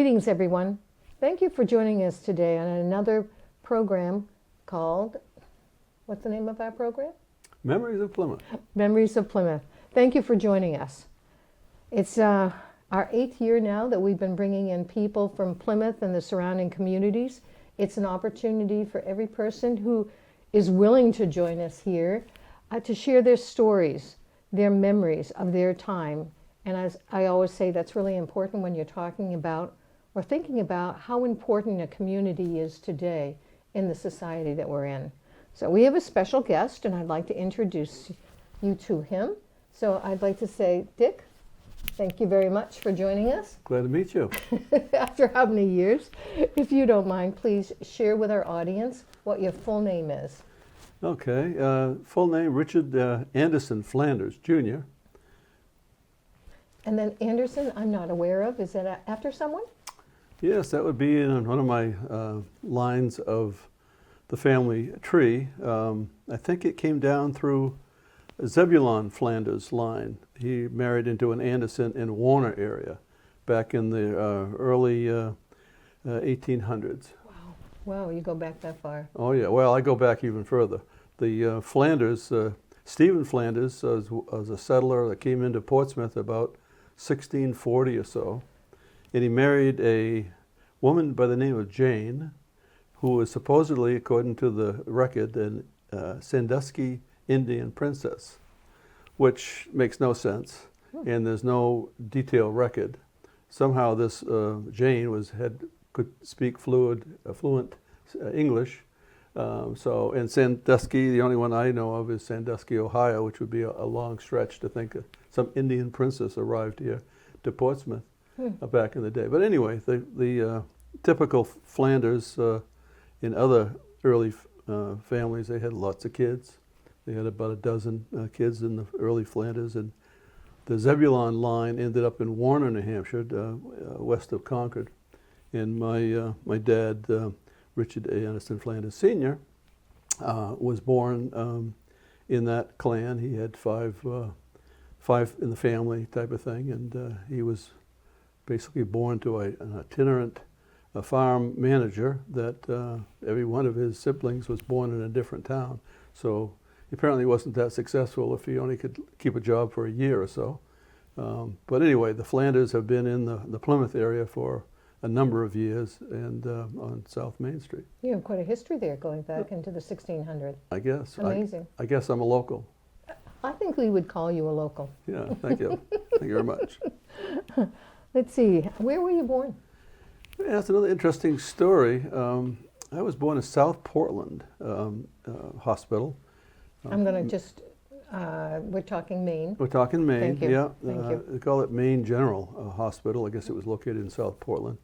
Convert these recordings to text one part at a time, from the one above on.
Greetings, everyone. Thank you for joining us today on another program called, what's the name of our program? Memories of Plymouth. Memories of Plymouth. Thank you for joining us. It's our 8th year now that we've been bringing in people from Plymouth and the surrounding communities. It's an opportunity for every person who is willing to join us here to share their stories, their memories of their time. And as I always say, that's really important when you're talking about or thinking about how important a community is today in the society that we're in. So we have a special guest, and I'd like to introduce you to him. So I'd like to say, Dick, thank you very much for joining us. Glad to meet you. After how many years? If you don't mind, please share with our audience what your full name is. Okay, full name Richard Anderson Flanders, Jr. And then Anderson, I'm not aware of. Is that after someone? Yes, that would be in one of my lines of the family tree. I think it came down through Zebulon Flanders line. He married into an Anderson in Warner area back in the early 1800s. Wow. Wow, you go back that far. Oh yeah, well I go back even further. The Flanders, Stephen Flanders was a settler that came into Portsmouth about 1640 or so, and he married a woman by the name of Jane, who was supposedly, according to the record, a Sandusky Indian princess, which makes no sense, and there's no detailed record. Somehow this Jane could speak fluent English. And Sandusky, the only one I know of is Sandusky, Ohio, which would be a long stretch to think of some Indian princess arrived here to Portsmouth back in the day. But anyway, the typical Flanders in other early families, they had lots of kids. They had about a dozen kids in the early Flanders, and the Zebulon line ended up in Warner, New Hampshire, west of Concord. And my dad, Richard A. Anderson Flanders Sr., was born in that clan. He had five in the family type of thing, and he was basically born to an itinerant farm manager that every one of his siblings was born in a different town. So he apparently wasn't that successful if he only could keep a job for a year or so. But anyway, the Flanders have been in the Plymouth area for a number of years, and on South Main Street. You have quite a history there going back into the 1600s. I guess. Amazing. I guess I'm a local. I think we would call you a local. Yeah, thank you. Thank you very much. Let's see, where were you born? Yeah, that's another interesting story. I was born in South Portland Hospital. I'm going to just, we're talking Maine. We're talking Maine, Thank you. yeah. Thank you. They call it Maine General Hospital. I guess it was located in South Portland,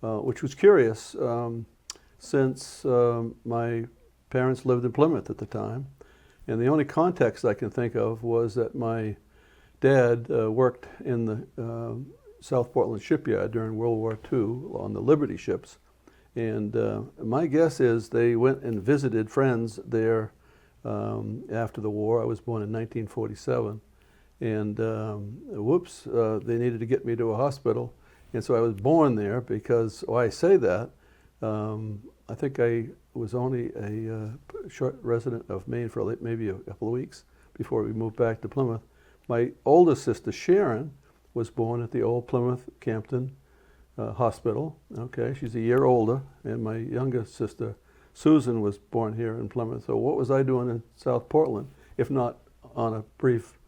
which was curious since my parents lived in Plymouth at the time. And the only context I can think of was that my dad worked in the South Portland shipyard during World War II on the Liberty ships. And my guess is they went and visited friends there after the war. I was born in 1947. And whoops, they needed to get me to a hospital. And so I was born there because, why I say that, I think I was only a short resident of Maine for maybe a couple of weeks before we moved back to Plymouth. My oldest sister, Sharon, was born at the old Plymouth Campton Hospital. Okay, she's a year older, and my youngest sister, Susan, was born here in Plymouth. So what was I doing in South Portland, if not on a brief,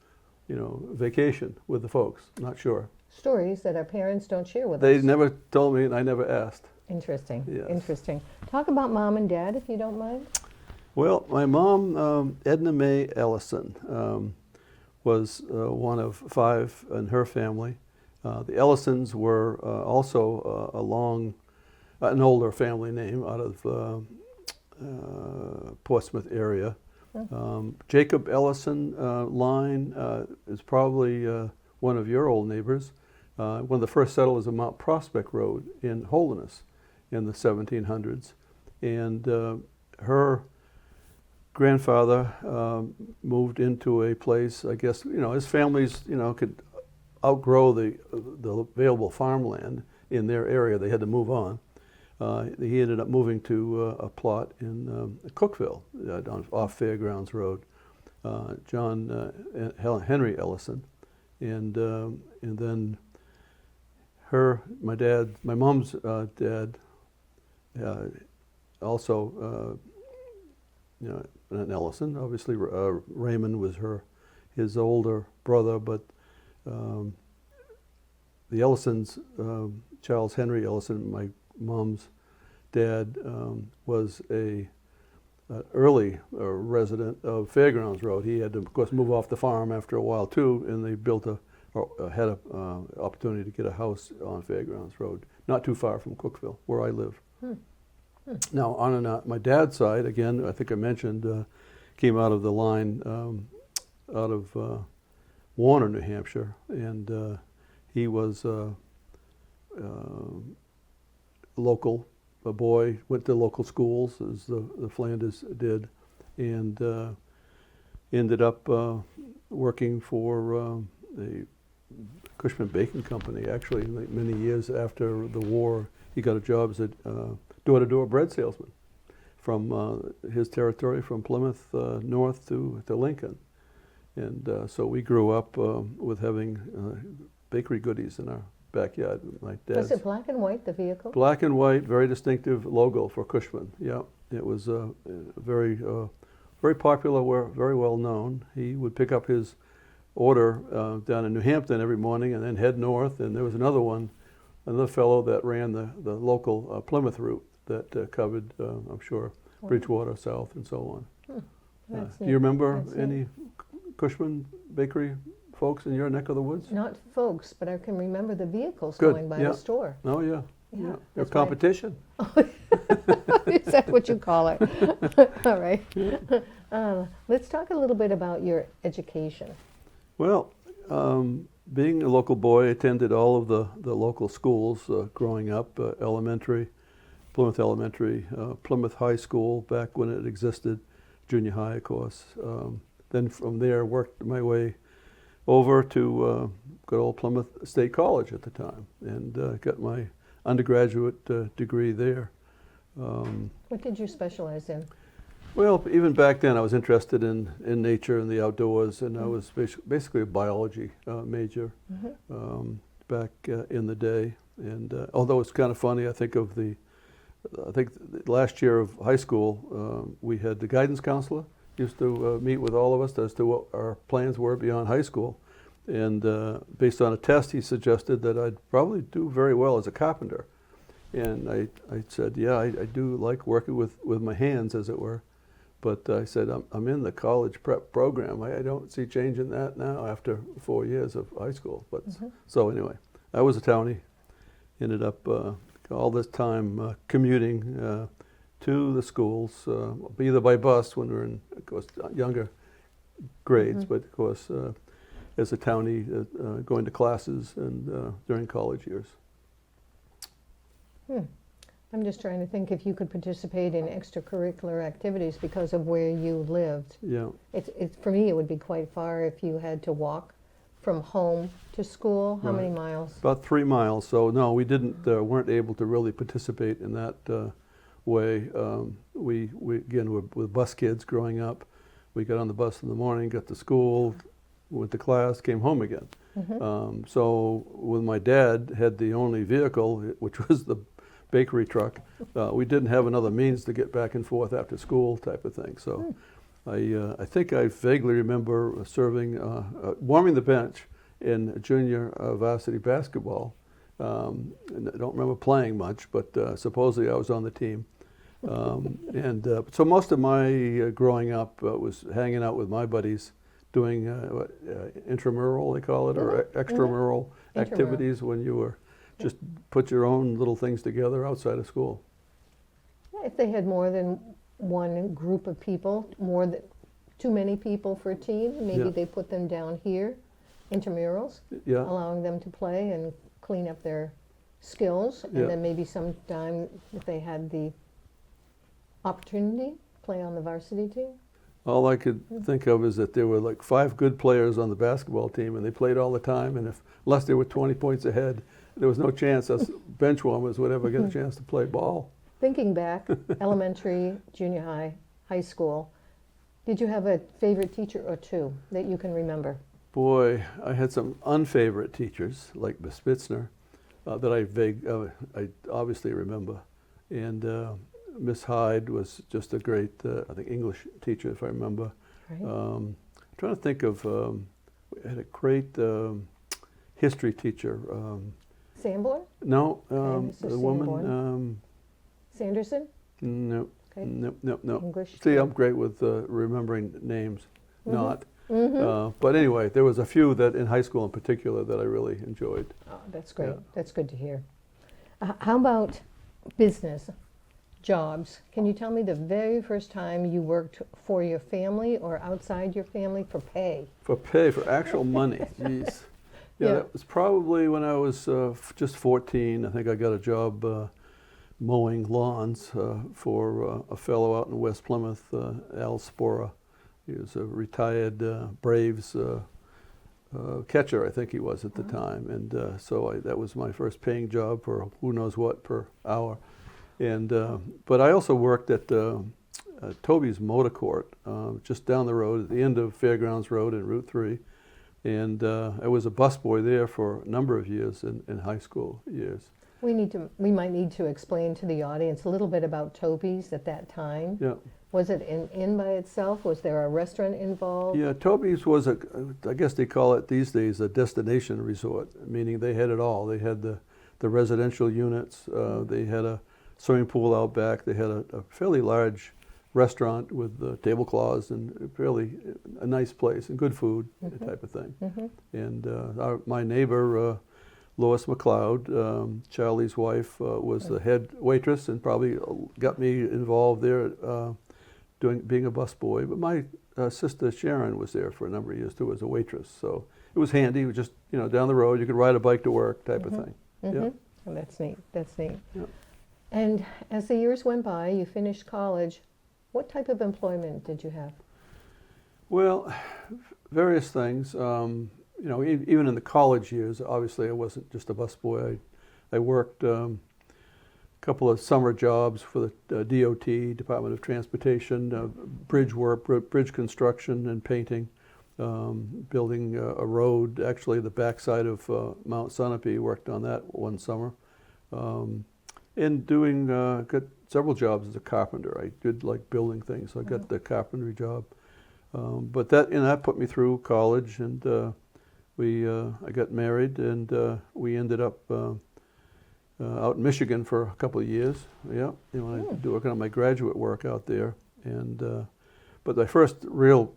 vacation with the folks? Not sure. Stories that our parents don't share with us. They never told me, and I never asked. Interesting. Yes. Interesting. Talk about mom and dad, if you don't mind. Well, my mom, Edna Mae Ellison, was one of 5 in her family. The Ellisons were also an older family name out of Portsmouth area. Jacob Ellison line is probably one of your old neighbors. One of the first settlers of Mount Prospect Road in Holderness in the 1700s. And her grandfather moved into a place, I guess, his families, could outgrow the available farmland in their area. They had to move on. He ended up moving to a plot in Cookville, off Fairgrounds Road. Henry Ellison, and then my mom's dad, also, an Ellison. Obviously, Raymond was his older brother, but the Ellisons, Charles Henry Ellison, my mom's dad, was a early resident of Fairgrounds Road. He had to, of course, move off the farm after a while too, and they had an opportunity to get a house on Fairgrounds Road, not too far from Cookville, where I live. Now, my dad's side, again, I think I mentioned, came out of the line out of Warner, New Hampshire, and he was local. A boy, went to local schools, as the Flanders did, and ended up working for the Cushman Bacon Company. Actually, many years after the war, he got a job as a door-to-door bread salesman from his territory, from Plymouth north to Lincoln. And so we grew up with having bakery goodies in our backyard. My dad's. Was it black and white, the vehicle? Black and white, very distinctive logo for Cushman. Yeah, it was very popular, very well known. He would pick up his order down in New Hampton every morning and then head north. And there was another fellow that ran the local Plymouth route that covered, I'm sure, Bridgewater South and so on. Do you remember any Cushman bakery folks in your neck of the woods? Not folks, but I can remember the vehicles going by the store. Oh, yeah. Yeah, Your competition. Is that what you call it? All right. Let's talk a little bit about your education. Well, being a local boy, I attended all of the local schools growing up, Plymouth Elementary, Plymouth High School, back when it existed, junior high, of course. Then from there, worked my way over to good old Plymouth State College at the time, and got my undergraduate degree there. What did you specialize in? Well, even back then I was interested in nature and the outdoors, and I was basically a biology major back in the day. And although it's kind of funny, I think last year of high school, we had the guidance counselor used to meet with all of us as to what our plans were beyond high school. And based on a test, he suggested that I'd probably do very well as a carpenter. And I said, yeah, I do like working with my hands, as it were. But I said, I'm in the college prep program. I don't see changing that now after 4 years of high school. But so anyway, I was a townie. Ended up all this time commuting to the schools, either by bus when we were in, of course, younger grades, but of course, as a townie, going to classes and during college years. I'm just trying to think if you could participate in extracurricular activities because of where you lived. Yeah. It's for me, it would be quite far if you had to walk from home to school. How many miles? About 3 miles. So no, we weren't able to really participate in that way. We again were bus kids growing up. We got on the bus in the morning, got to school, went to class, came home again. So when my dad had the only vehicle, which was the bakery truck, we didn't have another means to get back and forth after school type of thing. So I think I vaguely remember serving, warming the bench in junior varsity basketball. And I don't remember playing much, but supposedly I was on the team. So most of my growing up was hanging out with my buddies, doing intramural, they call it, or extramural activities when you were just put your own little things together outside of school. If they had more than one group of people, too many people for a team, maybe they put them down here, intramurals, allowing them to play and clean up their skills, and then maybe sometime if they had the opportunity, play on the varsity team. All I could think of is that there were like 5 good players on the basketball team, and they played all the time, and unless they were 20 points ahead, there was no chance us bench warmers would ever get a chance to play ball. Thinking back, elementary, junior high, high school, did you have a favorite teacher or two that you can remember? Boy, I had some unfavorite teachers, like Miss Spitzner, that I obviously remember. And Miss Hyde was just a great, I think, English teacher, if I remember. Right. I'm trying to think of, we had a great history teacher. Sanborn? No, Mrs. the woman. Sanborn. Sanderson? No, Okay. no. English. See, I'm great with remembering names. Mhm. Not. Mm-hmm. But anyway, there was a few that in high school in particular that I really enjoyed. Oh, that's great. Yeah. That's good to hear. How about business, jobs? Can you tell me the very first time you worked for your family or outside your family for pay? For pay, for actual money, jeez. Yeah, Yeah. that was probably when I was just 14. I think I got a job mowing lawns for a fellow out in West Plymouth, Al Spora. He was a retired Braves catcher, I think he was at the time. And so that was my first paying job for who knows what per hour. And but I also worked at Toby's Motor Court, just down the road at the end of Fairgrounds Road and Route 3. And I was a busboy there for a number of years in high school years. We might need to explain to the audience a little bit about Toby's at that time. Yeah. Was it an inn by itself? Was there a restaurant involved? Yeah, Toby's was I guess they call it these days a destination resort, meaning they had it all. They had the residential units, they had a swimming pool out back, they had a fairly large restaurant with tablecloths and fairly a nice place and good food, type of thing. Mm-hmm. And my neighbor, Lois McLeod, Charlie's wife, was the head waitress and probably got me involved there being a busboy. But my sister Sharon was there for a number of years too as a waitress. So it was handy. It was just, down the road. You could ride a bike to work type of thing. Mm-hmm. Yeah. Oh, that's neat. That's neat. Yeah. And as the years went by, you finished college. What type of employment did you have? Well, various things. Even in the college years, obviously I wasn't just a busboy. I worked a couple of summer jobs for the DOT, Department of Transportation, bridge work, bridge construction and painting, building a road, actually the backside of Mount Sunapee, worked on that one summer. And got several jobs as a carpenter. I did like building things, so I got the carpentry job. But that put me through college, and I got married, and we ended up out in Michigan for a couple of years. Yeah, I working on my graduate work out there, and but my first real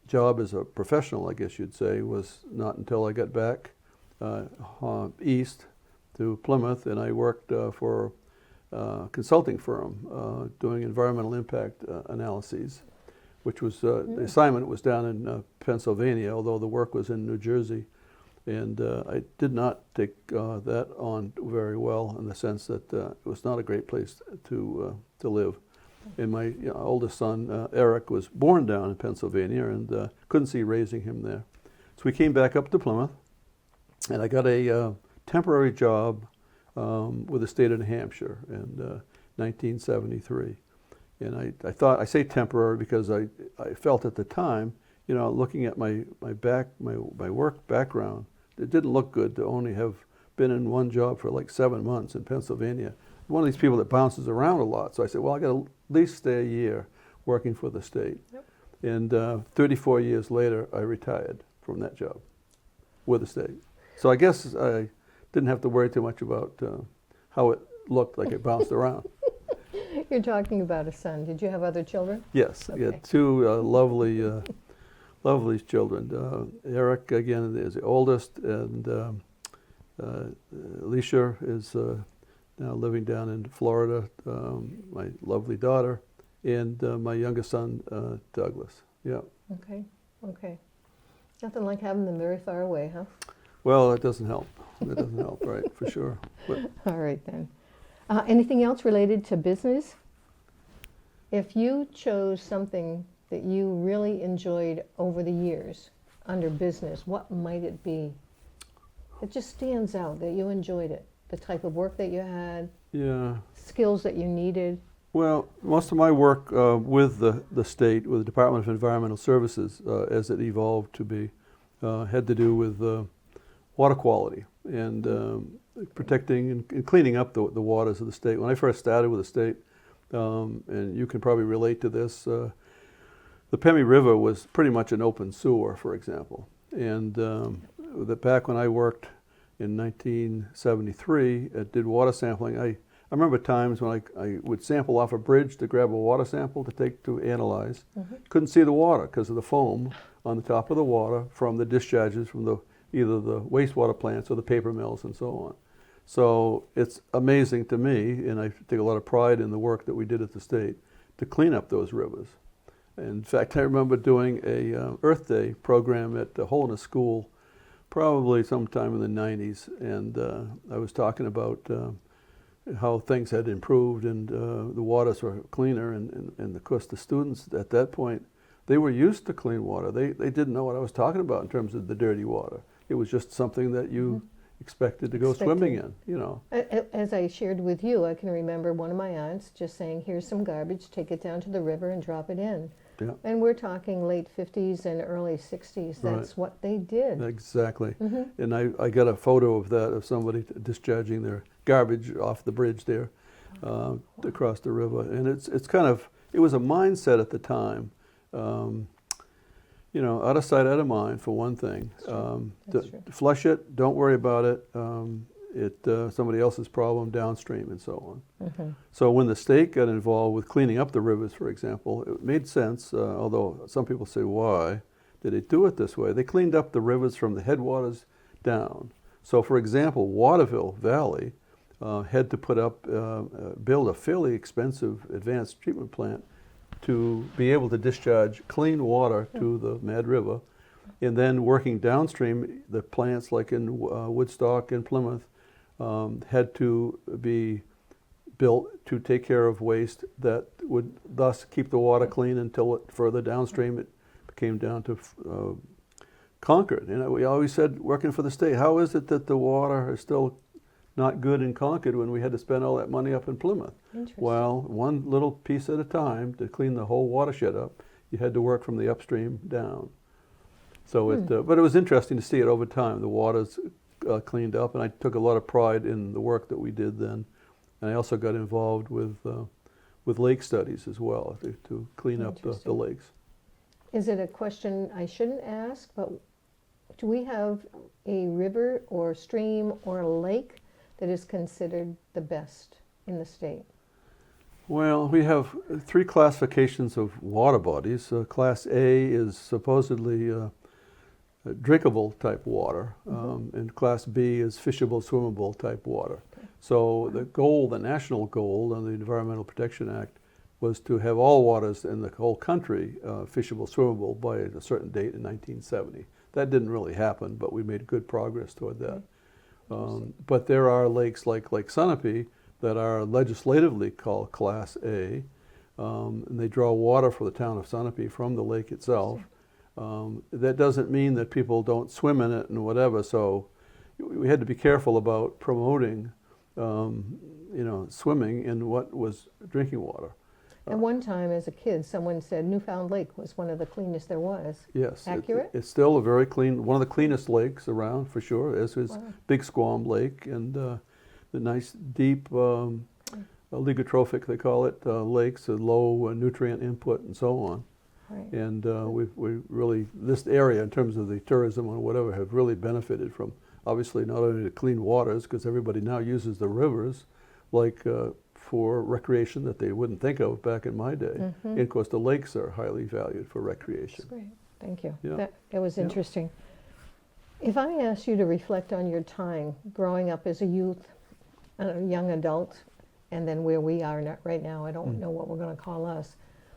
job as a professional, I guess you'd say, was not until I got back east to Plymouth, and I worked for a consulting firm doing environmental impact analyses, which was the assignment was down in Pennsylvania, although the work was in New Jersey. And I did not take that on very well, in the sense that it was not a great place to live. And my oldest son, Eric, was born down in Pennsylvania, and couldn't see raising him there. So we came back up to Plymouth, and I got a temporary job with the state of New Hampshire in 1973. And I say temporary because I felt at the time, looking at my work background, it didn't look good to only have been in one job for like 7 months in Pennsylvania. One of these people that bounces around a lot. So I said, well, I got to at least stay a year working for the state. Yep. And 34 years later, I retired from that job with the state. So I guess I didn't have to worry too much about how it looked like it bounced around. You're talking about a son. Did you have other children? Yes, okay. I got two lovely children. Eric, again, is the oldest, and Alicia is now living down in Florida, my lovely daughter, and my youngest son, Douglas. Yeah. Okay. Nothing like having them very far away, huh? Well, it doesn't help. It doesn't help, right, for sure. But, all right, then. Anything else related to business? If you chose something that you really enjoyed over the years under business, what might it be? It just stands out that you enjoyed it. the type of work that you had, Yeah. skills that you needed? Well, most of my work with the state, with the Department of Environmental Services, as it evolved to be, had to do with water quality and protecting and cleaning up the waters of the state. When I first started with the state, and you can probably relate to this, the Pemi River was pretty much an open sewer, for example. And back when I worked in 1973, did water sampling, I remember times when I would sample off a bridge to grab a water sample to take to analyze. Couldn't see the water because of the foam on the top of the water from the discharges from either the wastewater plants or the paper mills and so on. So it's amazing to me, and I take a lot of pride in the work that we did at the state to clean up those rivers. In fact, I remember doing a Earth Day program at Holderness School probably sometime in the 90s, and I was talking about how things had improved and the waters were cleaner, and of course the students at that point, they were used to clean water. They didn't know what I was talking about in terms of the dirty water. It was just something that you expected to go swimming in, you know. As I shared with you, I can remember one of my aunts just saying, here's some garbage, take it down to the river and drop it in. Yeah. And we're talking late 50s and early 60s. That's Right. what they did. Exactly. And I got a photo of that, of somebody discharging their garbage off the bridge there across the river. And it's kind of, it was a mindset at the time. You know, out of sight, out of mind, for one thing. That's true. Flush it, don't worry about it. Somebody else's problem downstream and so on. So when the state got involved with cleaning up the rivers, for example, it made sense, although some people say, why did they do it this way? They cleaned up the rivers from the headwaters down. So for example, Waterville Valley had to build a fairly expensive advanced treatment plant to be able to discharge clean water to the Mad River. And then working downstream, the plants like in Woodstock and Plymouth had to be built to take care of waste that would thus keep the water clean until further downstream it came down to Concord. And we always said, working for the state, how is it that the water is still not good in Concord when we had to spend all that money up in Plymouth? Well, one little piece at a time to clean the whole watershed up. You had to work from the upstream down. So but it was interesting to see it over time. The water's cleaned up, and I took a lot of pride in the work that we did then. And I also got involved with lake studies as well to clean up the lakes. Is it a question I shouldn't ask, but do we have a river or stream or a lake that is considered the best in the state? Well, we have three classifications of water bodies. Class A is supposedly drinkable type water, and Class B is fishable, swimmable type water. So the national goal under the Environmental Protection Act was to have all waters in the whole country fishable, swimmable by a certain date in 1970. That didn't really happen, but we made good progress toward that. But there are lakes like Lake Sunapee that are legislatively called Class A, and they draw water for the town of Sunapee from the lake itself. That doesn't mean that people don't swim in it and whatever, so we had to be careful about promoting swimming in what was drinking water. And one time as a kid, someone said Newfound Lake was one of the cleanest there was. Yes. Accurate? It's still a very clean, one of the cleanest lakes around for sure, as is Big Squam Lake, and the nice deep oligotrophic, they call it, lakes, low nutrient input and so on. Right. And we really, this area in terms of the tourism or whatever, have really benefited from obviously not only the clean waters, because everybody now uses the rivers like for recreation that they wouldn't think of back in my day. And of course the lakes are highly valued for recreation. That's great. Thank you. Yeah. That was interesting. If I asked you to reflect on your time growing up as a youth, a young adult, and then where we are right now, I don't know what we're going to call us.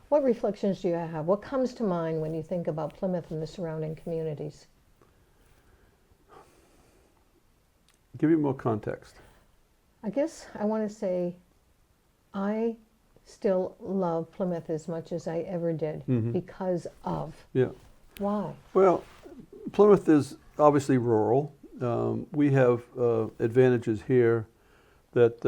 What reflections do you have? What comes to mind when you think about Plymouth and the surrounding communities? Give you more context. I guess I want to say I still love Plymouth as much as I ever did because of. Yeah. Why? Well, Plymouth is obviously rural. We have advantages here that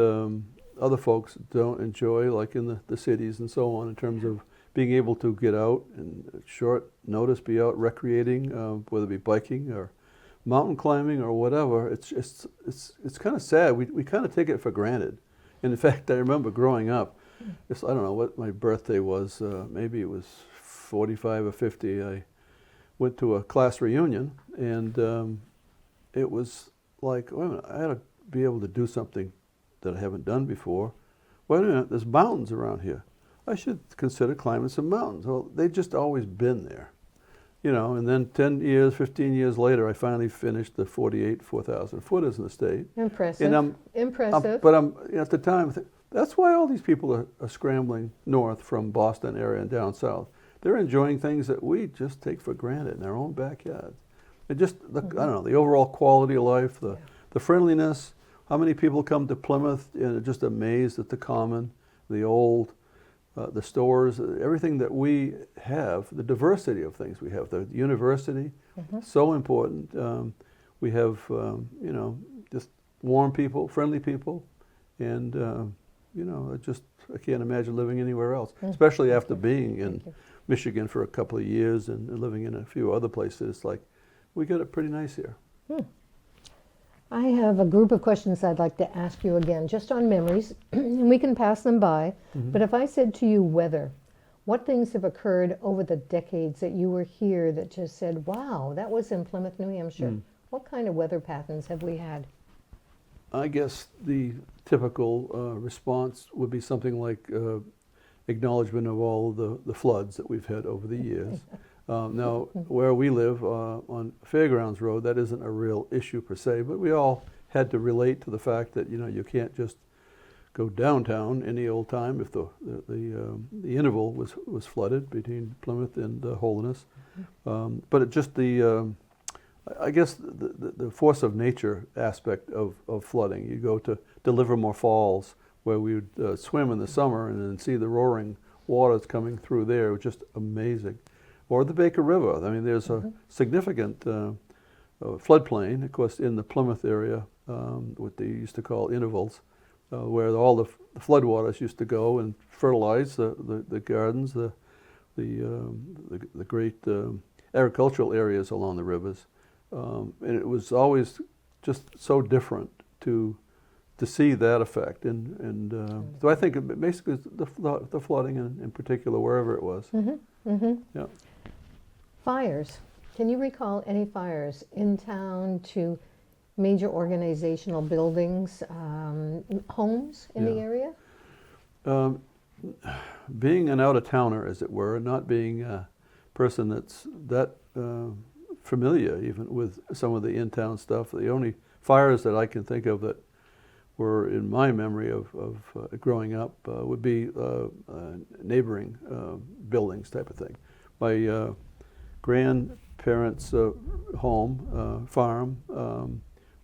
other folks don't enjoy, like in the cities and so on, in terms of being able to get out and at short notice be out recreating, whether it be biking or mountain climbing or whatever. It's kind of sad. We kind of take it for granted. And in fact, I remember growing up, I don't know what my birthday was, maybe it was 45 or 50. I went to a class reunion, and it was like, wait a minute, I had to be able to do something that I haven't done before. Wait a minute, there's mountains around here. I should consider climbing some mountains. Well, they've just always been there, you know. And then 10 years, 15 years later, I finally finished the 4,000 footers in the state. Impressive. And Impressive. But at the time, that's why all these people are scrambling north from Boston area and down south. They're enjoying things that we just take for granted in our own backyard. And just, I don't know, the overall quality of life, the friendliness. How many people come to Plymouth and are just amazed at the common, the old, the stores, everything that we have, the diversity of things we have. The university, so important. We have, you know, just warm people, friendly people, and you know, I can't imagine living anywhere else, especially after being in Michigan for a couple of years and living in a few other places. Like, we got it pretty nice here. I have a group of questions I'd like to ask you again, just on memories, and we can pass them by. But if I said to you weather, what things have occurred over the decades that you were here that just said, wow, that was in Plymouth, New Hampshire? What kind of weather patterns have we had? I guess the typical response would be something like acknowledgement of all the floods that we've had over the years. Now, where we live on Fairgrounds Road, that isn't a real issue per se, but we all had to relate to the fact that, you know, you can't just go downtown any old time if the interval was flooded between Plymouth and Holderness. But it just I guess the force of nature aspect of flooding. You go to Livermore Falls, where we would swim in the summer and then see the roaring waters coming through there. It was just amazing. Or the Baker River. I mean, there's a significant floodplain, of course, in the Plymouth area, what they used to call intervals, where all the floodwaters used to go and fertilize the gardens, the great agricultural areas along the rivers. And it was always just so different to see that effect. And so I think basically the flooding in particular, wherever it was. Yeah. Fires. Can you recall any fires in town to major organizational buildings, homes in the area? Being an out-of-towner, as it were, not being a person that's that familiar even with some of the in-town stuff, the only fires that I can think of that were in my memory of growing up would be neighboring buildings type of thing. My grandparents' home, farm,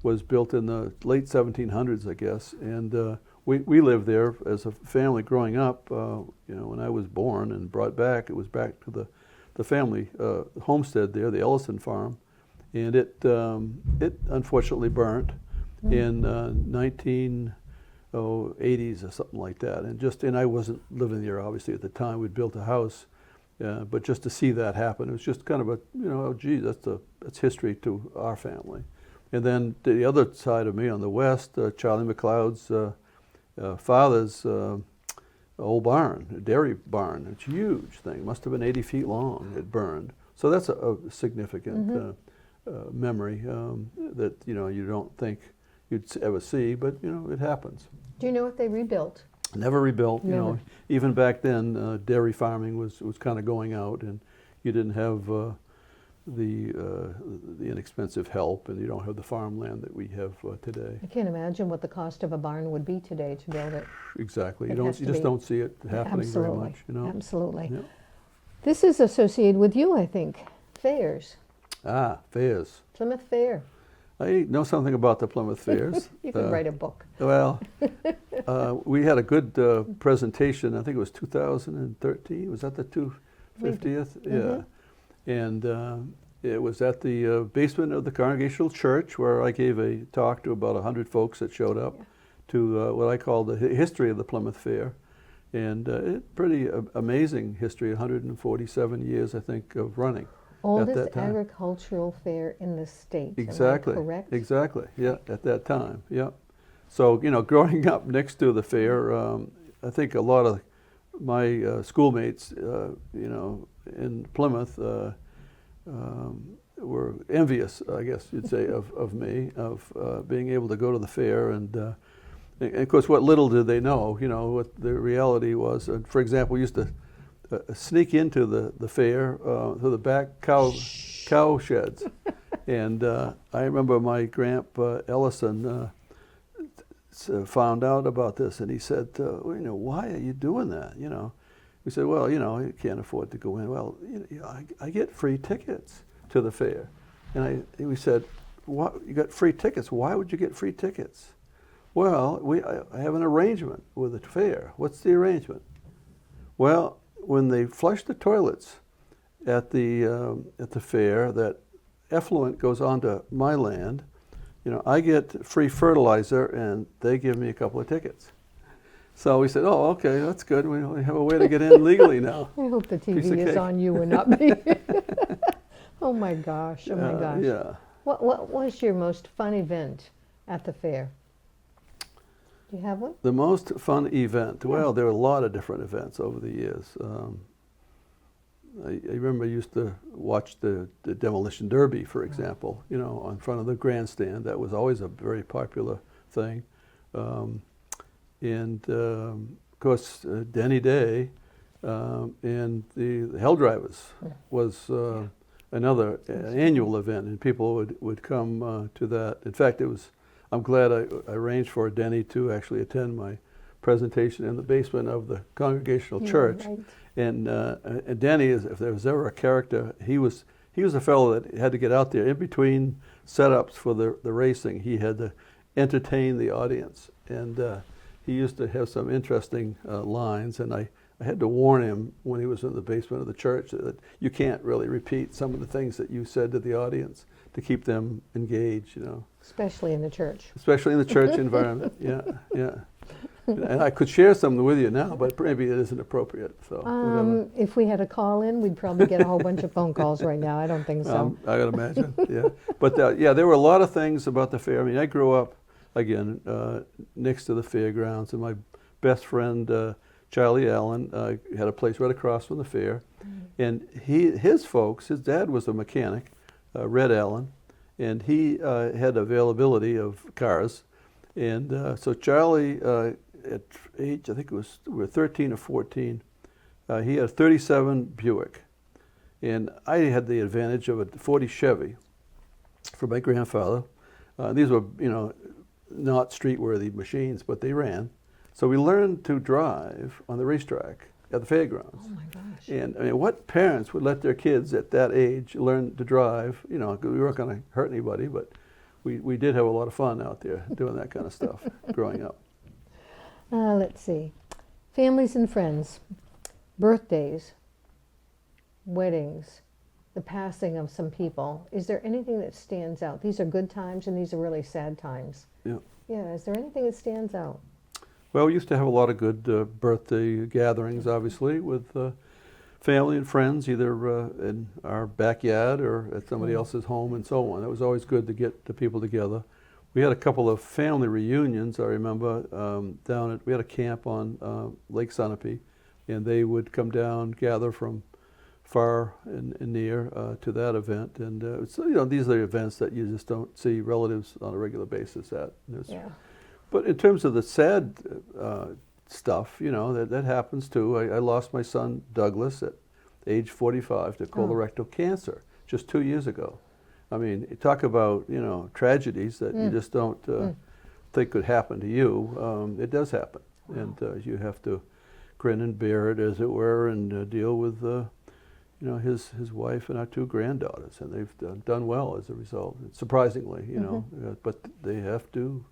was built in the late 1700s, I guess, and we lived there as a family growing up. You know, when I was born and brought back, it was back to the family homestead there, the Ellison farm, and it unfortunately burnt in 1980s or something like that. And I wasn't living there obviously at the time. We'd built a house. But just to see that happen, it was just kind of a, you know, oh, gee, that's history to our family. And then the other side of me on the west, Charlie McLeod's father's old barn, a dairy barn. It's a huge thing. Must have been 80 feet long. It burned. So that's a significant memory that, you know, you don't think you'd ever see, but, you know, it happens. Do you know if they rebuilt? Never rebuilt. Never. You know, even back then, dairy farming was kind of going out, and you didn't have the inexpensive help, and you don't have the farmland that we have today. I can't imagine what the cost of a barn would be today to build it. Exactly. It You has to just be. don't see it happening Absolutely. very much. You know. Absolutely. Yeah. This is associated with you, I think. Fairs. Fairs. Plymouth Fair. I know something about the Plymouth Fairs. You could write a book. Well, we had a good presentation. I think it was 2013. Was that the 250th? Yeah. And it was at the basement of the Congregational Church, where I gave a talk to about 100 folks that showed up to what I call the history of the Plymouth Fair. And pretty amazing history, 147 years, I think, of running at Oldest that time. agricultural fair in the state. Exactly. Am I correct? Exactly. Yeah, at that time. Yeah. So growing up next to the fair, I think a lot of my schoolmates, in Plymouth, were envious, I guess you'd say, of me, of being able to go to the fair. And of course, what little did they know, what the reality was. For example, we used to sneak into the fair through the back cow sheds. And I remember my grandpa Ellison found out about this, and he said, why are you doing that? We said, well, you can't afford to go in. Well, I get free tickets to the fair. And we said, what? You got free tickets? Why would you get free tickets? Well, I have an arrangement with the fair. What's the arrangement? Well, when they flush the toilets at the fair, that effluent goes onto my land. I get free fertilizer, and they give me a couple of tickets. So we said, oh, okay, that's good. We have a way to get in legally now. I hope the TV is on you and not me. Oh my gosh, oh my gosh. Yeah. What was your most fun event at the fair? Do you have one? The most fun event? Yeah. Well, there were a lot of different events over the years. I remember I used to watch the Demolition Derby, for example, on front of the grandstand. That was always a very popular thing. And of course, Denny Day and the Hell Drivers was another annual event, and people would come to that. In fact, I'm glad I arranged for Denny to actually attend my presentation in the basement of the Congregational Church. Right. And Denny, if there was ever a character, he was a fellow that had to get out there in between setups for the racing. He had to entertain the audience, and he used to have some interesting lines. And I had to warn him when he was in the basement of the church that you can't really repeat some of the things that you said to the audience to keep them engaged. Especially in the church. Especially in the church environment. Yeah. And I could share some with you now, but maybe it isn't appropriate. So if we had a call in, we'd probably get a whole bunch of phone calls right now. I don't think so. I can imagine. Yeah, but there were a lot of things about the fair. I mean, I grew up again next to the fairgrounds, and my best friend Charlie Allen had a place right across from the fair, and his dad was a mechanic, Red Allen, and he had availability of cars, and so Charlie. At age, I think we were 13 or 14, he had a 37 Buick. And I had the advantage of a 40 Chevy for my grandfather. These were, not street-worthy machines, but they ran. So we learned to drive on the racetrack at the fairgrounds. Oh my gosh. And I mean, what parents would let their kids at that age learn to drive? 'Cause we weren't going to hurt anybody, but we did have a lot of fun out there doing that kind of stuff growing up. Let's see. Families and friends, birthdays, weddings, the passing of some people. Is there anything that stands out? These are good times and these are really sad times. Yeah. Yeah, is there anything that stands out? Well, we used to have a lot of good birthday gatherings, obviously, with family and friends, either in our backyard or at somebody else's home and so on. It was always good to get the people together. We had a couple of family reunions, I remember, we had a camp on Lake Sunapee, and they would come down, gather from far and near to that event. And so, these are the events that you just don't see relatives on a regular basis at. Yeah. But in terms of the sad stuff, that happens too. I lost my son Douglas at age 45 to colorectal cancer just 2 years ago. I mean, talk about, tragedies that you just don't think could happen to you. It does happen. Wow. And you have to grin and bear it, as it were, and deal with, his wife and our 2 granddaughters. And they've done well as a result, surprisingly, but they have to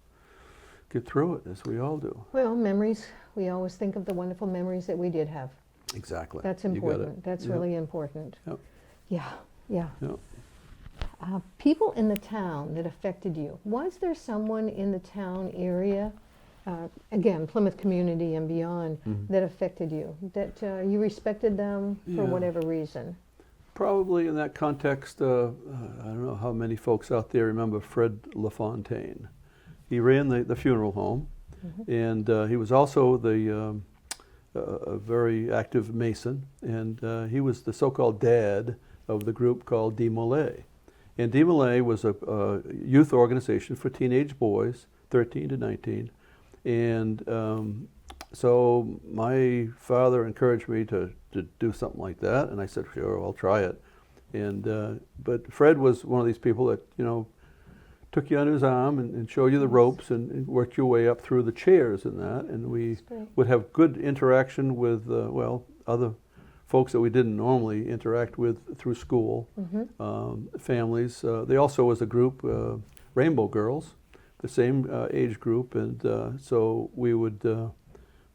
get through it, as we all do. Well, memories. We always think of the wonderful memories that we did have. Exactly. That's important. That's really important. Yep. Yeah. Yep. People in the town that affected you. Was there someone in the town area again, Plymouth community and beyond, that affected you, that you respected them for Yeah. whatever reason? Probably in that context, I don't know how many folks out there remember Fred LaFontaine. He ran the funeral home, and he was also a very active Mason, and he was the so-called dad of the group called De Molay. And De Molay was a youth organization for teenage boys, 13 to 19. And so my father encouraged me to do something like that, and I said, sure, I'll try it. And but Fred was one of these people that, you know, took you under his arm and showed you the ropes and worked your way up through the chairs and that. And we would have good interaction with, well, other folks that we didn't normally interact with through school, families. They also was a group, Rainbow Girls, the same age group, and so we would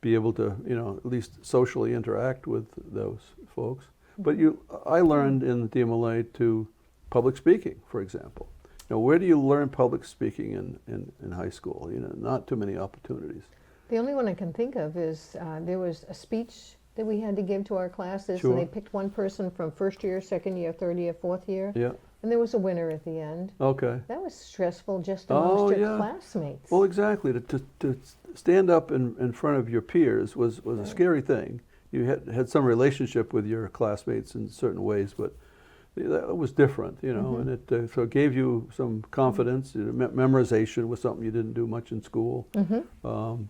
be able to, you know, at least socially interact with those folks. But I learned in the DMLA to public speaking, for example. Now, where do you learn public speaking in high school? You know, not too many opportunities. The only one I can think of is there was a speech that we had to give to our classes, Sure. and they picked one person from first year, second year, third year, fourth year, Yeah. and there was a winner at the end. Okay. That was stressful just amongst your yeah. classmates. Well, exactly. To stand up in front of your peers was a scary thing. You had some relationship with your classmates in certain ways, but that was different, you know, and it so it gave you some confidence. Memorization was something you didn't do much in school.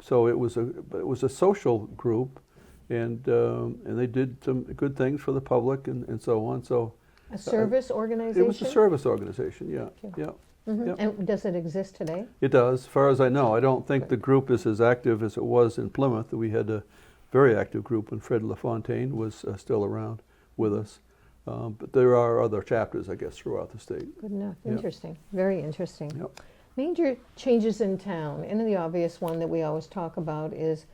So it was a social group, and they did some good things for the public and so on. So a service organization? it was a service organization, yeah, yeah. Yep. And does it exist today? It does, as far as I know. I don't think the group is as active as it was in Plymouth. We had a very active group when Fred LaFontaine was still around with us. But there are other chapters, I guess, throughout the state. Good enough. Yep. Interesting. Very interesting. Yep. Major changes in town, and the obvious one that we always talk about is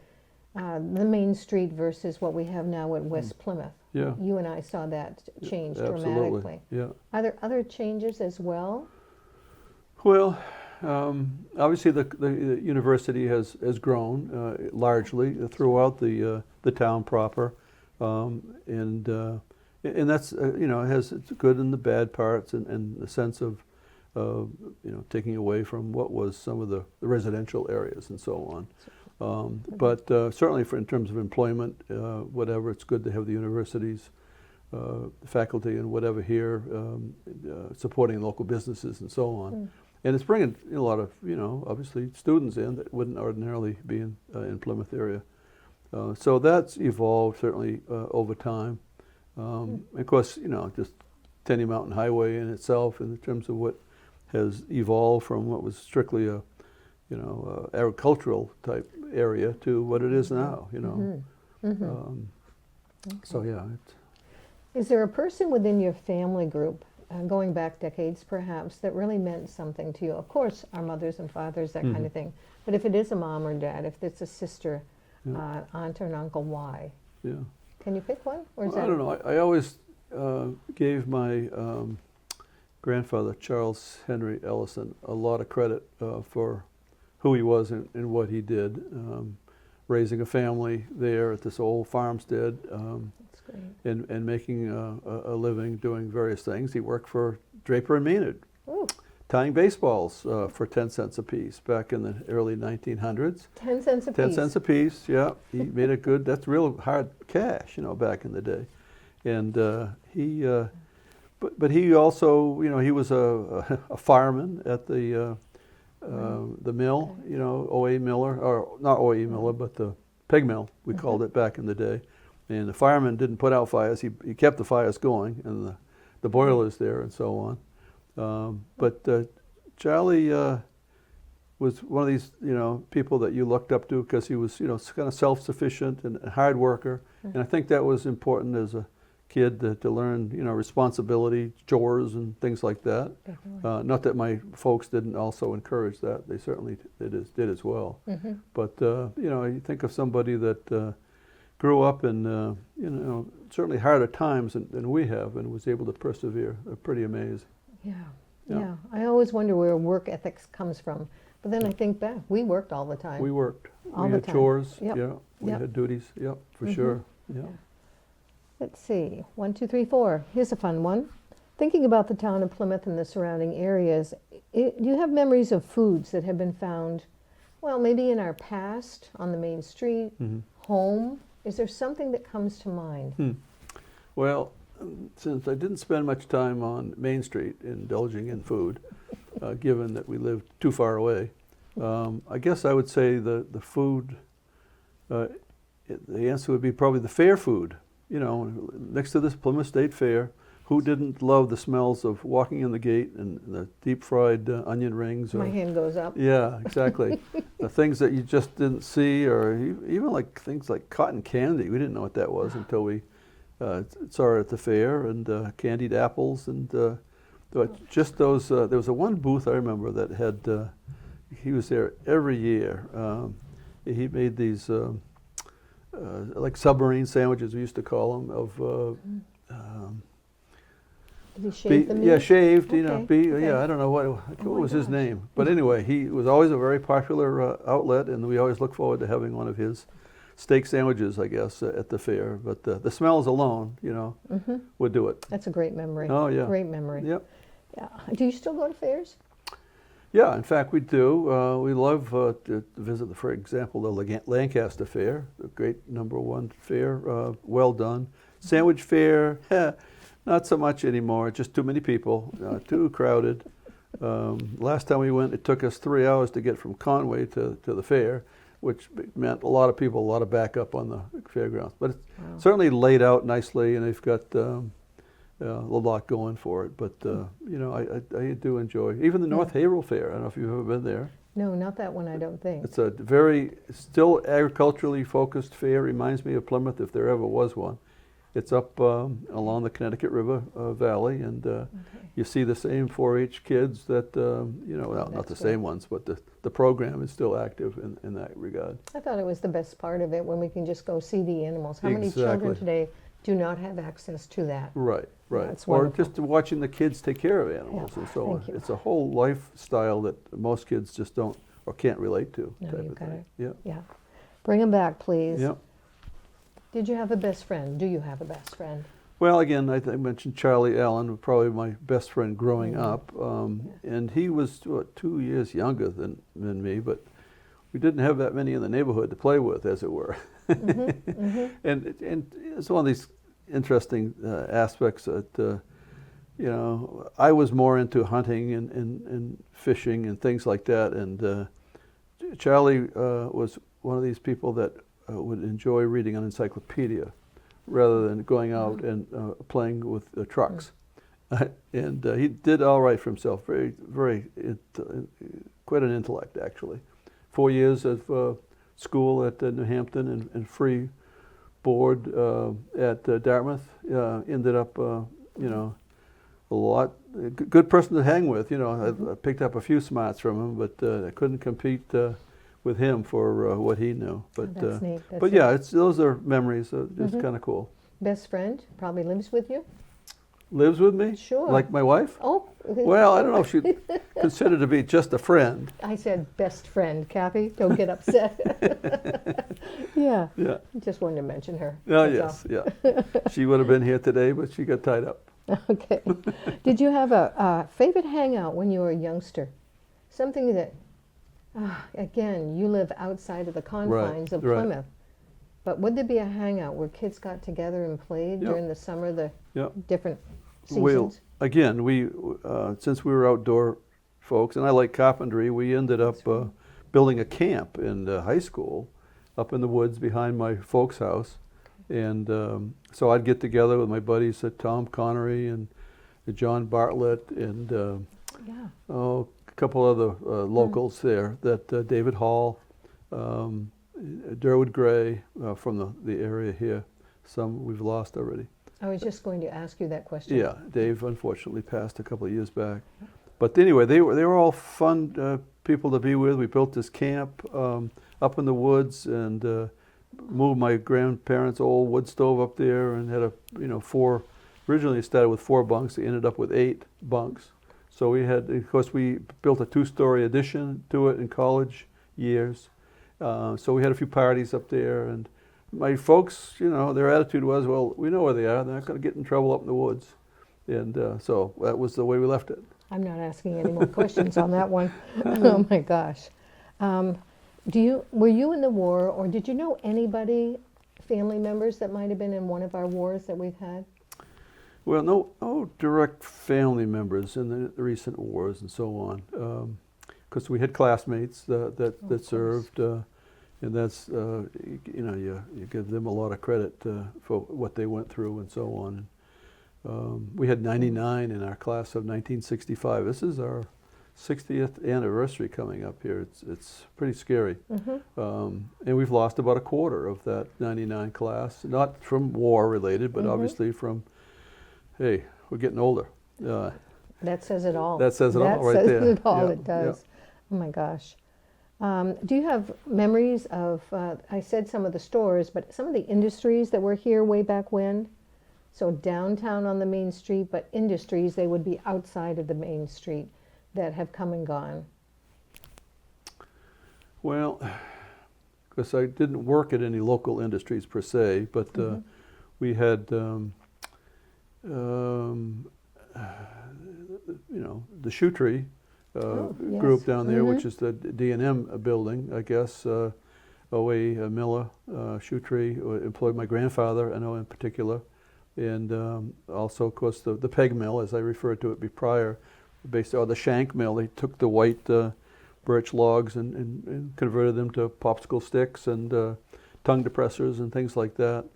the Main Street versus what we have now at West Plymouth. Yeah. You and I saw that change Absolutely. dramatically. Yeah. Are there other changes as well? Well, obviously the university has grown largely throughout the town proper, and that's you know, it has its good and the bad parts, and the sense of you know, taking away from what was some of the residential areas and so on. But certainly in terms of employment, whatever, it's good to have the universities, faculty and whatever here supporting local businesses and so on. And it's bringing a lot of, you know, obviously students in that wouldn't ordinarily be in Plymouth area. So that's evolved certainly over time. Of course, you know, just Tenny Mountain Highway in itself, in terms of what has evolved from what was strictly a, you know, agricultural type area to what it is now, you know. So yeah. Is there a person within your family group, going back decades perhaps, that really meant something to you? Of course, our mothers and fathers, that kind of thing. But if it is a mom or dad, if it's a sister, aunt or an uncle, why? Yeah. Can you pick one? Or is Well, I don't know. I always gave my grandfather, Charles Henry Ellison, a lot of credit for who he was and what he did, raising a family there at this old farmstead. That's great. And making a living doing various things. He worked for Draper and Maynard, tying baseballs for 10 cents a piece back in the early 1900s. 10 cents a piece? 10 cents a piece, yeah. He made it good. That's real hard cash, you know, back in the day. And but he also, you know, he was a fireman at the mill, you know, O.A. Miller, or not O.A. Miller, but the pig mill, we called it back in the day. And the fireman didn't put out fires. He kept the fires going, and the boilers there and so on. But Charlie was one of these, you know, people that you looked up to because he was, you know, kind of self-sufficient and a hard worker. And I think that was important as a kid to learn, you know, responsibility, chores, and things like that. Not that my folks didn't also encourage that; they certainly did as well. But you know, you think of somebody that grew up in, you know, certainly harder times than we have, and was able to persevere. They're pretty amazing. Yeah. I always wonder where work ethics comes from. But then I think back, we worked all the time. We worked. All we the had time. chores. Yep. Yeah. We Yep. had duties. Yep, for Mhm. sure. Yeah. Let's see, 1, 2, 3, 4. Here's a fun one. Thinking about the town of Plymouth and the surrounding areas, do you have memories of foods that have been found, well, maybe in our past, on the main street, home? Is there something that comes to mind? Well, since I didn't spend much time on Main Street indulging in food, given that we lived too far away, I guess I would say the food, the answer would be probably the fair food. You know, next to this Plymouth State Fair, who didn't love the smells of walking in the gate and the deep fried onion rings? My hand goes up. Yeah, exactly. The things that you just didn't see, or even like things like cotton candy. We didn't know what that was until we saw it at the fair, and candied apples, and just those. There was a one booth I remember that had. He was there every year. He made these like submarine sandwiches, we used to call them, of. Did he shave the meat? Yeah, shaved. You know, Okay. yeah. I don't know what my was his gosh. name, but anyway, he was always a very popular outlet, and we always look forward to having one of his steak sandwiches, I guess, at the fair. But the smells alone, you know, would do it. That's a great memory. Oh, yeah. Great memory. Yep. Yeah. Do you still go to fairs? Yeah, in fact, we do. We love to visit, for example, the Lancaster Fair, the great #1 fair, well done. Sandwich Fair, not so much anymore, just too many people, too crowded. Last time we went, it took us 3 hours to get from Conway to the fair, which meant a lot of people, a lot of backup on the fairgrounds. But it's certainly laid out nicely, and they've got a lot going for it. But, you know, I do enjoy, even the North Haverhill Fair. I don't know if you've ever been there. No, not that one, I don't think. It's a very, still agriculturally focused fair. Reminds me of Plymouth, if there ever was one. It's up along the Connecticut River Valley, and you see the same 4-H kids that, you know, well, not the same ones, but the program is still active in that regard. I thought it was the best part of it, when we can just go see the animals. How many children Exactly. today do not have access to that? Right, right. That's Or wonderful. just watching the kids take care of animals Yeah, and so on. thank you. It's a whole lifestyle that most kids just don't or can't relate to. No, type you've of got thing. it. Yeah. Bring them back, please. Yep. Did you have a best friend? Do you have a best friend? Well, again, I mentioned Charlie Allen, probably my best friend growing up, and he was 2 years younger than me, but we didn't have that many in the neighborhood to play with, as it were. And it's one of these interesting aspects that, you know, I was more into hunting and fishing and things like that, and Charlie was one of these people that would enjoy reading an encyclopedia rather than going out and playing with trucks. And he did all right for himself. Quite an intellect, actually. 4 years of school at New Hampton and free board at Dartmouth. Ended up, you know, a lot. Good person to hang with. You know, I picked up a few smarts from him, but I couldn't compete with him for what he knew. But That's neat. That's but neat. yeah, those are memories. It's kind of cool. Best friend probably lives with you? Lives with me? Sure. Like my wife? Oh. Well, I don't know if she'd consider to be just a friend. I said best friend, Kathy. Don't get upset. Yeah. Yeah. Just wanted to mention her. Oh, That's yes, yeah. She would have been here today, but she got tied up. all. Okay. Did you have a favorite hangout when you were a youngster? Something that, again, you live outside of the confines of right. Plymouth. But would there be a hangout where kids got together and played Yep. during the summer, the Yep. different Well, seasons? again, since we were outdoor folks, and I like carpentry, we ended up building a camp in high school up in the woods behind my folks' house. And so I'd get together with my buddies, Tom Connery and John Bartlett, and Yeah. a couple other locals there, that David Hall, Durwood Gray from the area here. Some we've lost already. I was just going to ask you that question. Yeah, Dave unfortunately passed a couple of years back. But anyway, they were all fun people to be with. We built this camp up in the woods and moved my grandparents' old wood stove up there and had originally it started with 4 bunks. It ended up with 8 bunks. So we had, of course, we built a 2-story addition to it in college years. So we had a few parties up there, and my folks, you know, their attitude was, well, we know where they are. They're not going to get in trouble up in the woods. And so that was the way we left it. I'm not asking any more questions on that one. Oh my gosh. Were you in the war, or did you know anybody, family members that might have been in one of our wars that we've had? Well, no direct family members in the recent wars and so on, because we had classmates that served, and that's you know, you give them a lot of credit for what they went through and so on. We had 99 in our class of 1965. This is our 60th anniversary coming up here. It's pretty scary. And we've lost about a quarter of that 99 class, not from war related, but obviously from, hey, we're getting older. That says it all. That says it all right there. there. That says it all, Yeah, it does. Oh my gosh. Do you have memories of, I said some of the stores, but some of the industries that were here way back when? So downtown on the main street, but industries, they would be outside of the main street that have come and gone. Well, because I didn't work at any local industries per se, but we had, you know, the Shoe Tree group down there, which is the D&M building, I guess. O.A. Miller, Shoe Tree, employed my grandfather, I know in particular. And also, of course, the peg mill, as I referred to it prior, based on the shank mill. They took the white birch logs and converted them to popsicle sticks and tongue depressors and things like that.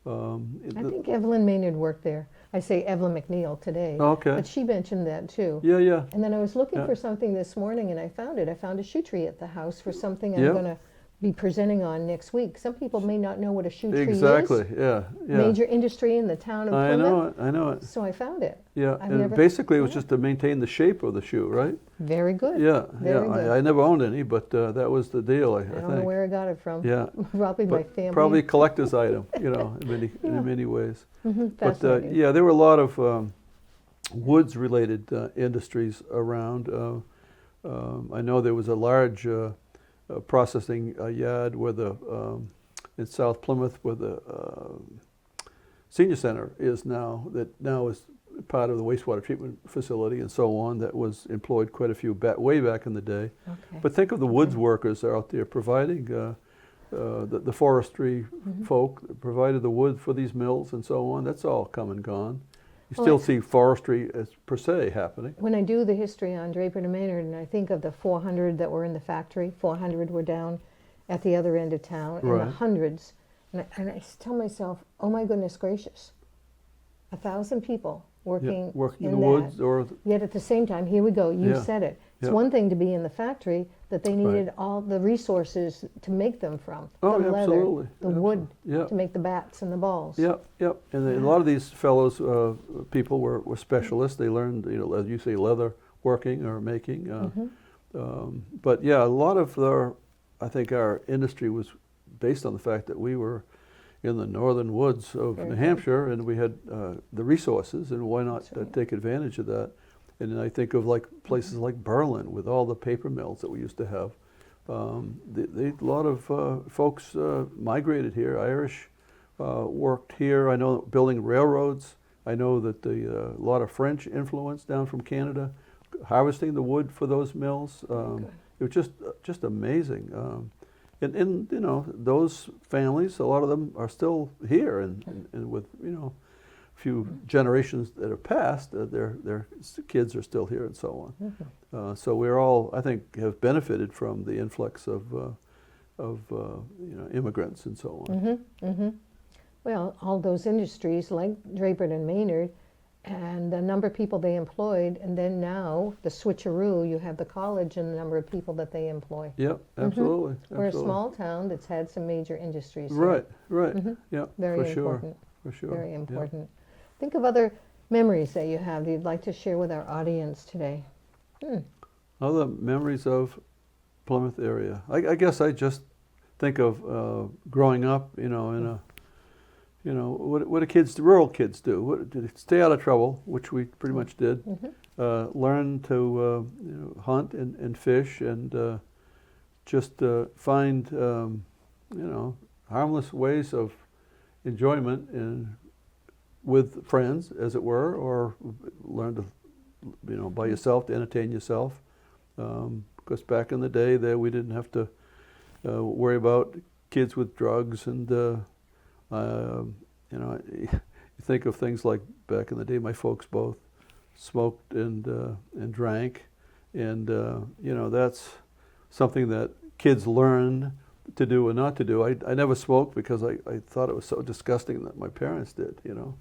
I think Evelyn Maynard worked there. I say Evelyn McNeil today, but she mentioned that too. Yeah. And then I was looking for something this morning, and I found it. I found a shoe tree at the house for something I'm going to be presenting on next week. Some people may not know what a shoe tree is. Exactly, yeah. Major industry in the town of Plymouth. I know it. So I found it. Yeah, and basically it was just to maintain the shape of the shoe, right? Very good. Yeah, Very good. I never owned any, but that was the deal, I don't think. know where I got it from. Yeah. Probably my family. Probably a collector's item, you know, in many ways. Fascinating. But yeah, there were a lot of woods-related industries around. I know there was a large processing yard where in South Plymouth, where the senior center is now, that now is part of the wastewater treatment facility and so on, that was employed quite a few way back in the day. But think of the woods workers out there providing the forestry folk that provided the wood for these mills and so on. That's all come and gone. You still see forestry as per se happening. When I do the history on Draper and Maynard, and I think of the 400 that were in the factory, 400 were down at the other end of town, and the hundreds, and I tell myself, oh my goodness gracious, 1,000 people working in the woods, or yet at the same time, here we go, you said it. It's one thing to be in the factory, that they needed all the resources to make them from. The leather, the wood, to make the bats and the balls. Yep. And a lot of these fellows, people were specialists. They learned, you know, as you say, leather working or making. But yeah, a lot of I think our industry was based on the fact that we were in the northern woods of New Hampshire, and we had the resources, and why not take advantage of that? And then I think of like places like Berlin with all the paper mills that we used to have. A lot of folks migrated here. Irish worked here. I know building railroads. I know that a lot of French influence down from Canada, harvesting the wood for those mills. It was just amazing. And you know, those families, a lot of them are still here, and with, you know, few generations that have passed, their kids are still here and so on. So we're all, I think, have benefited from the influx of you know, immigrants and so on. Well, all those industries like Draper and Maynard, and the number of people they employed, and then now the switcheroo, you have the college and the number of people that they employ. Yep, absolutely. We're a small town that's had some major industries. Right. Yeah, very for sure. important. For sure. Very important. Think of other memories that you have that you'd like to share with our audience today. Other memories of Plymouth area. I guess I just think of growing up, you know, you know, what do kids, rural kids do? What, do they stay out of trouble, which we pretty much did. Learn to you know, hunt and fish and just find you know, harmless ways of enjoyment and with friends, as it were, or learn to, you know, by yourself to entertain yourself. Because back in the day, there we didn't have to worry about kids with drugs and you know, you think of things like back in the day, my folks both smoked and drank, and you know, that's something that kids learn to do and not to do. I never smoked because I thought it was so disgusting that my parents did, you know.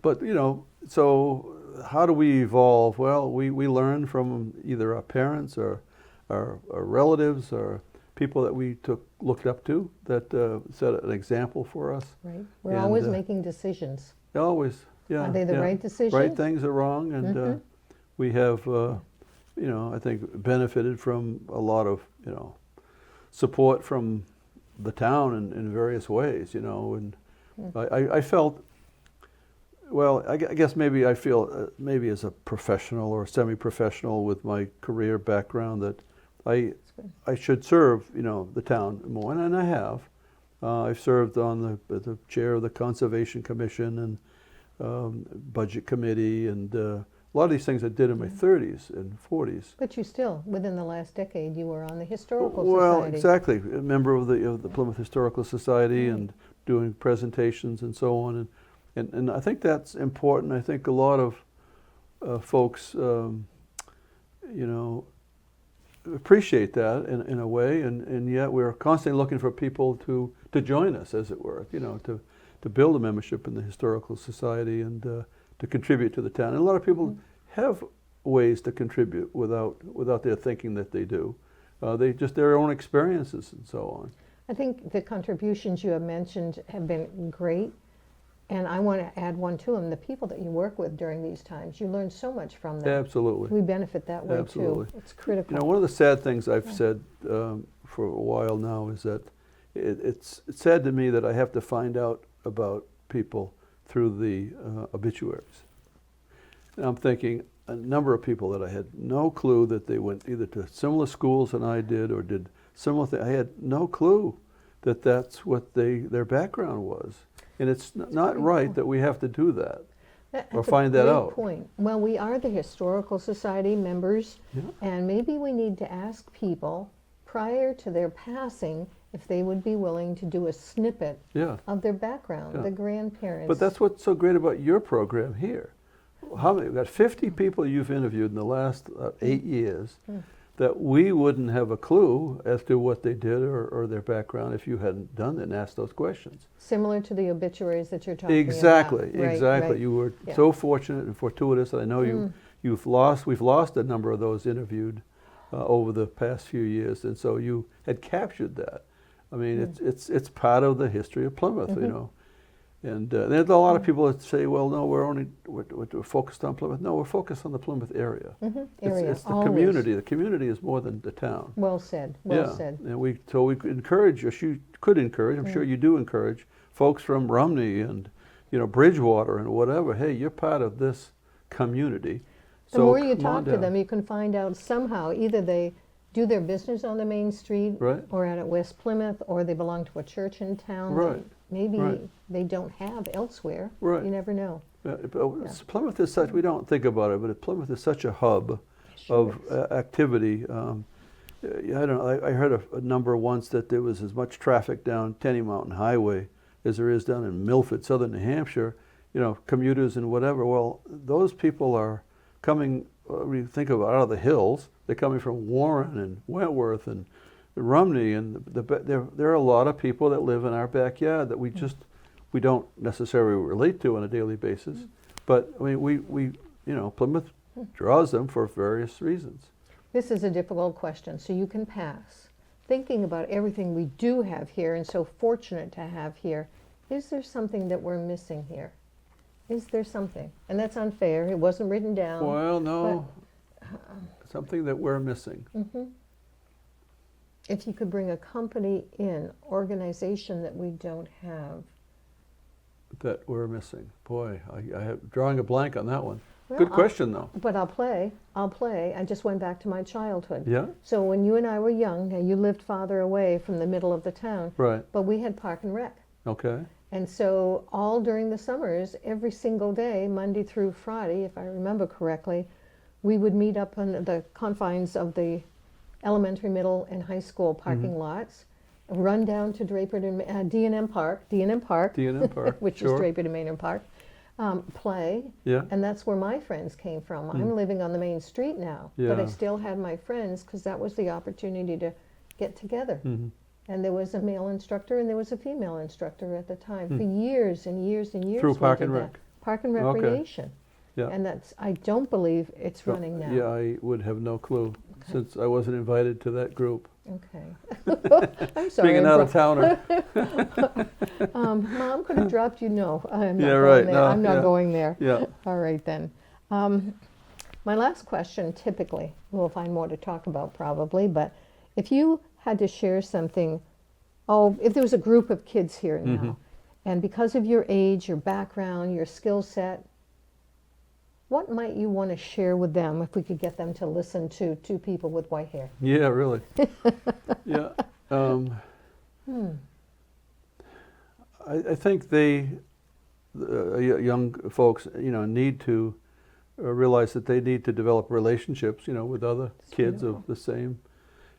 But you know, so how do we evolve? Well, we learn from either our parents or our relatives or people that we looked up to that set an example for us. Right. We're always making decisions. Always, yeah. Are they the right decision? Right things or wrong, and we have, you know, I think benefited from a lot of, you know, support from the town in various ways, you know, and I felt, well, I guess maybe I feel maybe as a professional or semi-professional with my career background that I should serve, you know, the town more, and I have. I've served on the chair of the Conservation Commission and Budget Committee, and a lot of these things I did in my 30s and 40s. But you still, within the last decade, you were on the Historical Society. Well, exactly, a member of the Plymouth Historical Society and doing presentations and so on, and I think that's important. I think a lot of folks, you know, appreciate that in a way, and yet we're constantly looking for people to join us, as it were, you know, to build a membership in the Historical Society and to contribute to the town. And a lot of people have ways to contribute without their thinking that they do. They just their own experiences and so on. I think the contributions you have mentioned have been great, and I want to add one to them. The people that you work with during these times, you learn so much from them. Absolutely. We benefit that way Absolutely. too. It's critical. You know, one of the sad things I've said for a while now is that it's sad to me that I have to find out about people through the obituaries. And I'm thinking a number of people that I had no clue that they went either to similar schools than I did or did similar things. I had no clue that that's what their background was. And it's not right that we have to do that or find that out. That's a great point. Well, we are the Historical Society members, and maybe we need to ask people prior to their passing if they would be willing to do a snippet of their background, the grandparents. But that's what's so great about your program here. How many? We've got 50 people you've interviewed in the last 8 years that we wouldn't have a clue as to what they did or their background if you hadn't done it and asked those questions. Similar to the obituaries that you're talking Exactly, about. Right, exactly. right. You were so fortunate and fortuitous. I know we've lost a number of those interviewed over the past few years, and so you had captured that. I mean, it's part of the history of Plymouth, you know. And there's a lot of people that say, well, no, we're focused on Plymouth. No, we're focused on the Plymouth area. It's the community. The community is more than the town. Well said, well said. And we encourage, or you could encourage, I'm sure you do encourage, folks from Rumney and, you know, Bridgewater and whatever. Hey, you're part of this community. The more you talk to them, you can find out somehow either they do their business on the main street or out at West Plymouth, or they belong to a church in town that maybe they don't have elsewhere. You never know. Plymouth is such, we don't think about it, but Plymouth is such a hub of activity. I don't know, I heard a number once that there was as much traffic down Tenny Mountain Highway as there is down in Milford, southern New Hampshire, you know, commuters and whatever. Well, those people are coming, we think of out of the hills, they're coming from Warren and Wentworth and Rumney, and there are a lot of people that live in our backyard that we don't necessarily relate to on a daily basis. But I mean, we you know, Plymouth draws them for various reasons. This is a difficult question, so you can pass. Thinking about everything we do have here and so fortunate to have here, is there something that we're missing here? Is there something? And that's unfair. It wasn't written down. Well, no. Something that we're missing. If you could bring a company in, organization that we don't have, that we're missing? Boy, I have drawing a blank on that one. Well, Good question, though. But I'll play. I just went back to my childhood. Yeah, So when you and I were young, you lived farther away from the middle of the town, right. but we had Park and Rec. Okay. And so all during the summers, every single day, Monday through Friday, if I remember correctly, we would meet up on the confines of the elementary, middle, and high school parking lots, run down to Draper to D&M Park, D&M Park, which sure. is Draper to Maynard Park, play, Yeah. and that's where my friends came from. I'm living on the main street now, but I Yeah. still had my friends because that was the opportunity to get together. And there was a male instructor and there was a female instructor at the time for years and years and years. Through we Park did and that. Rec. Park and Okay. Recreation. Yeah. And that's, I don't believe it's running now. Yeah, I would have no clue since I wasn't invited to that group. Okay. I'm sorry. Being an out-of-towner. Mom could have dropped you. No, I'm not Yeah, going right. there. No, I'm not yeah. going there. Yeah. All right then. My last question, typically, we'll find more to talk about probably, but if you had to share something, if there was a group of kids here now, and because of your age, your background, your skill set, what might you want to share with them if we could get them to listen to two people with white hair? Yeah, really. Yeah. I think young folks, need to realize that they need to develop relationships, with other kids of the same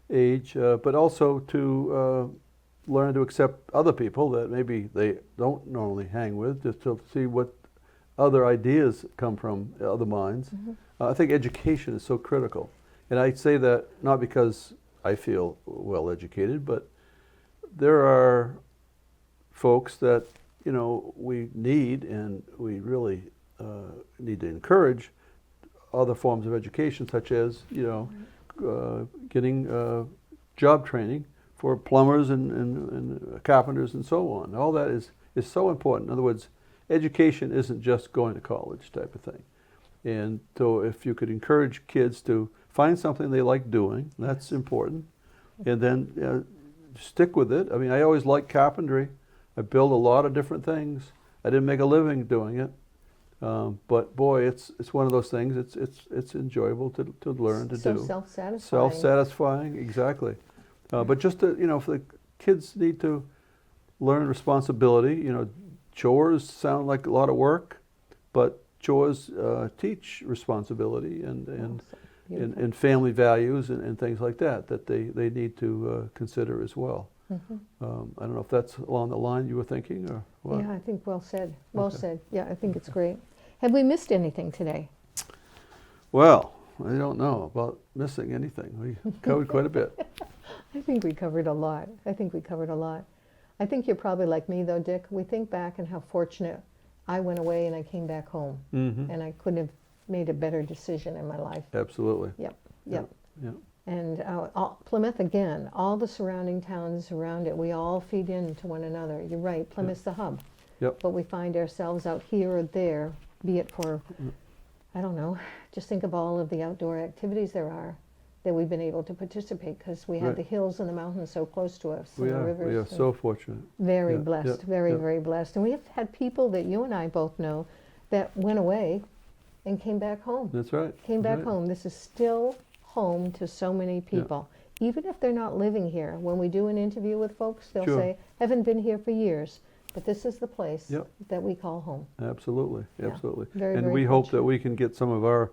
age, but also to learn to accept other people that maybe they don't normally hang with, just to see what other ideas come from other minds. I think education is so critical. And I say that not because I feel well educated, but there are folks that, we need, and we really need to encourage other forms of education, such as, getting job training for plumbers and carpenters and so on. All that is so important. In other words, education isn't just going to college type of thing. And so if you could encourage kids to find something they like doing, that's important. And then stick with it. I mean, I always liked carpentry. I built a lot of different things. I didn't make a living doing it. But boy, it's one of those things. It's enjoyable to learn to do. Self-satisfying. Self-satisfying, exactly. But just to, for the kids need to learn responsibility. Chores sound like a lot of work, but chores teach responsibility and family values and things like that they need to consider as well. I don't know if that's along the line you were thinking or what. Yeah, I think well said. Well Okay. said. Yeah, I think it's great. Have we missed anything today? Well, I don't know about missing anything. We covered quite a bit. I think we covered a lot. I think you're probably like me though, Dick. We think back and how fortunate I went away and I came back home. And I couldn't have made a better decision in my life. Absolutely. Yep. Yeah. And Plymouth, again, all the surrounding towns around it, we all feed into one another. You're right, Plymouth's the hub. Yep. But we find ourselves out here or there, be it for, I don't know, just think of all of the outdoor activities there are that we've been able to participate because we have Right. the hills and the mountains so close to us. We and the are. rivers. We are and so fortunate. very Yeah, blessed, yeah, very, yeah. very blessed. And we have had people that you and I both know that went away and came back home. That's right. Came back Right. home. This is still home to so many people. Even if they're not living here, when we do an interview with folks, they'll Sure. say, haven't been here for years, but this is the place Yep. that we call home. Absolutely. Yeah. Absolutely. Very, And very we hope that fortunate. we can get some of our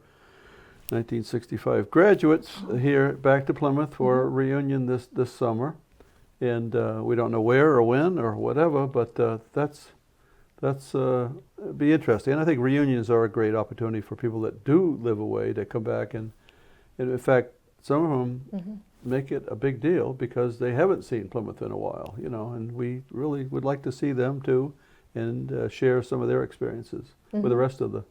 1965 graduates here back to Plymouth for a reunion this summer. And we don't know where or when or whatever, but that's be interesting. And I think reunions are a great opportunity for people that do live away to come back and in fact, some of them make it a big deal because they haven't seen Plymouth in a while, and we really would like to see them too and share some of their experiences with the rest of the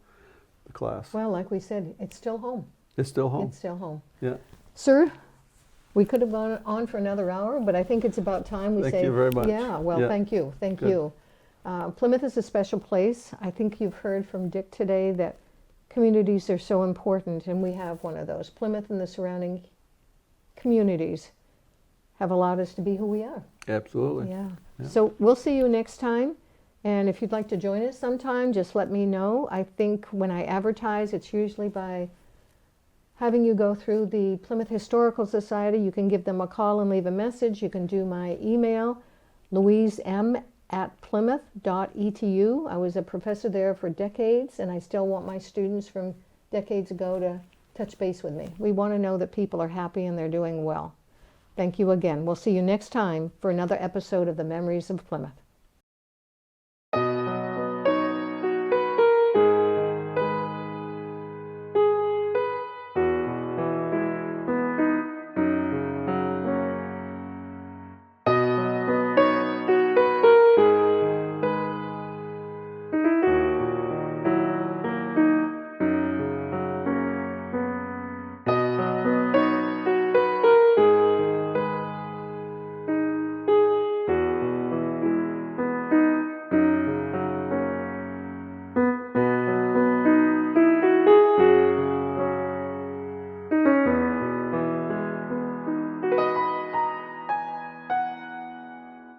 class. Well, like we said, it's still home. It's still home. It's still home. Yeah. Sir, we could have gone on for another hour, but I think it's about time we say. Thank you very much. Yeah, well, Yeah. thank you. Thank Good. you. Plymouth is a special place. I think you've heard from Dick today that communities are so important, and we have one of those. Plymouth and the surrounding communities have allowed us to be who we are. Absolutely. Yeah. Yeah. So we'll see you next time. And if you'd like to join us sometime, just let me know. I think when I advertise, it's usually by having you go through the Plymouth Historical Society. You can give them a call and leave a message. You can do my email, louisem@plymouth.edu. I was a professor there for decades, and I still want my students from decades ago to touch base with me. We want to know that people are happy and they're doing well. Thank you again. We'll see you next time for another episode of the Memories of Plymouth.